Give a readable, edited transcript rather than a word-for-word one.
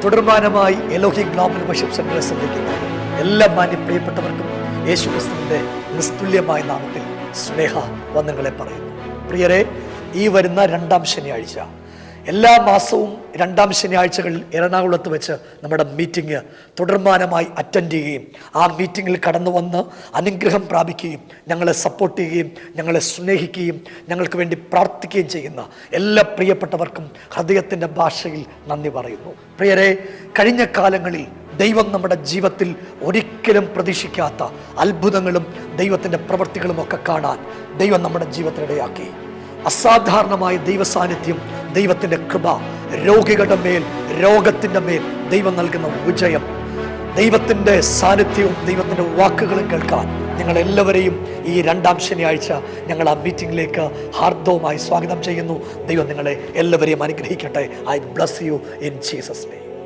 തുടർമാനമായി Elohim global worship സെന്ററെ ശ്രദ്ധിക്കുന്ന എല്ലാ മാന്യ പ്രിയപ്പെട്ടവർക്കും യേശുക്രിസ്തുവിന്റെ നിസ്തുല്യമായ നാമത്തിൽ സ്നേഹ വന്ദനങ്ങളെ പറയുന്നു. പ്രിയരെ, ഈ വരുന്ന 2-ാം ശനിയാഴ്ച, എല്ലാ മാസവും 2-ാം ശനിയാഴ്ചകളിൽ എറണാകുളത്ത് വെച്ച് നമ്മുടെ മീറ്റിംഗ് തുടർമാനമായി അറ്റൻഡ് ചെയ്യുകയും ആ മീറ്റിങ്ങിൽ കടന്നു വന്ന് അനുഗ്രഹം പ്രാപിക്കുകയും ഞങ്ങളെ സപ്പോർട്ട് ചെയ്യുകയും ഞങ്ങളെ സ്നേഹിക്കുകയും ഞങ്ങൾക്ക് വേണ്ടി പ്രാർത്ഥിക്കുകയും ചെയ്യുന്ന എല്ലാ പ്രിയപ്പെട്ടവർക്കും ഹൃദയത്തിൻ്റെ ഭാഷയിൽ നന്ദി പറയുന്നു. പ്രിയരെ, കഴിഞ്ഞ കാലങ്ങളിൽ ദൈവം നമ്മുടെ ജീവിതത്തിൽ ഒരിക്കലും പ്രതീക്ഷിക്കാത്ത അത്ഭുതങ്ങളും ദൈവത്തിൻ്റെ പ്രവൃത്തികളും ഒക്കെ കാണാൻ ദൈവം നമ്മുടെ ജീവിതത്തിനിടയാക്കി. അസാധാരണമായ ദൈവസാന്നിധ്യം, ദൈവത്തിൻ്റെ കൃപ, രോഗികളുടെ മേൽ, രോഗത്തിൻ്റെ മേൽ ദൈവം നൽകുന്ന വിജയം, ദൈവത്തിൻ്റെ സാന്നിധ്യവും ദൈവത്തിൻ്റെ വാക്കുകളും കേൾക്കാൻ നിങ്ങളെല്ലാവരെയും ഈ 2-ാം ശനിയാഴ്ച ഞങ്ങൾ ആ മീറ്റിംഗിലേക്ക് ഹാർദവുമായി സ്വാഗതം ചെയ്യുന്നു. ദൈവം നിങ്ങളെ എല്ലാവരെയും അനുഗ്രഹിക്കട്ടെ. I bless you in Jesus name.